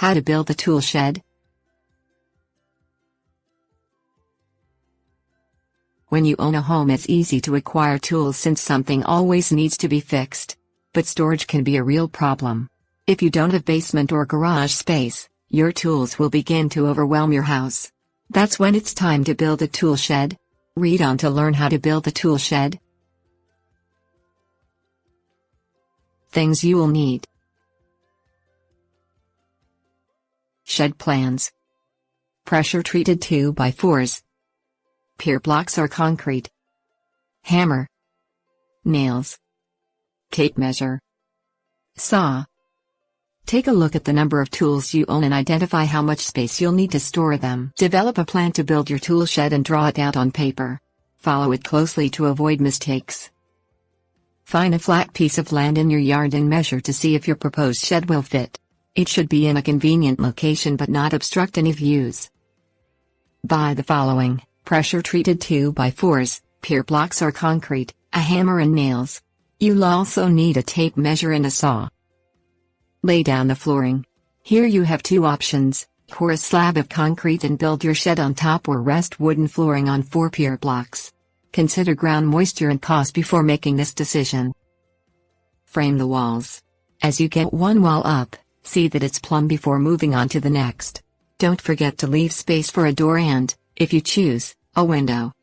How to build a tool shed. When you own a home, it's easy to acquire tools since something always needs to be fixed. But storage can be a real problem. If you don't have basement or garage space, your tools will begin to overwhelm your house. That's when it's time to build a tool shed. Read on to learn how to build a tool shed. Things you will need. Shed plans. Pressure-treated 2x4s. Pier blocks or concrete. Hammer. Nails. Tape measure. Saw. Take a look at the number of tools you own and identify how much space you'll need to store them. Develop a plan to build your tool shed and draw it out on paper. Follow it closely to avoid mistakes. Find a flat piece of land in your yard and measure to see if your proposed shed will fit. It should be in a convenient location but not obstruct any views. Buy the following: pressure-treated 2x4s, pier blocks or concrete, a hammer and nails. You'll also need a tape measure and a saw. Lay down the flooring. Here you have two options: pour a slab of concrete and build your shed on top, or rest wooden flooring on 4 pier blocks. Consider ground moisture and cost before making this decision. Frame the walls. As you get one wall up, see that it's plumb before moving on to the next. Don't forget to leave space for a door and, if you choose, a window.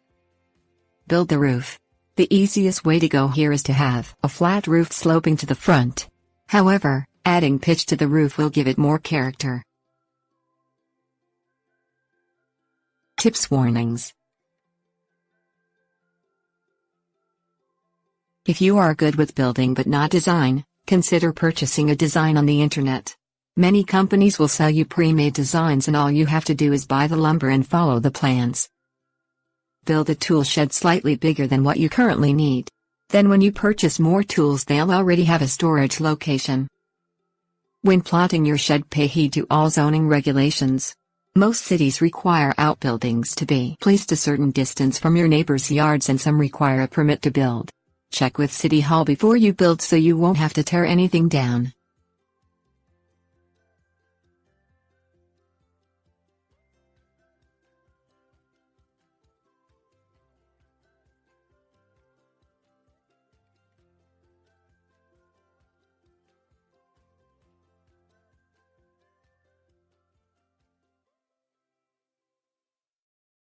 Build the roof. The easiest way to go here is to have a flat roof sloping to the front. However, adding pitch to the roof will give it more character. Tips warnings. If you are good with building but not design, consider purchasing a design on the internet. Many companies will sell you pre-made designs and all you have to do is buy the lumber and follow the plans. Build a tool shed slightly bigger than what you currently need. Then when you purchase more tools, they'll already have a storage location. When plotting your shed, pay heed to all zoning regulations. Most cities require outbuildings to be placed a certain distance from your neighbors' yards, and some require a permit to build. Check with City Hall before you build so you won't have to tear anything down.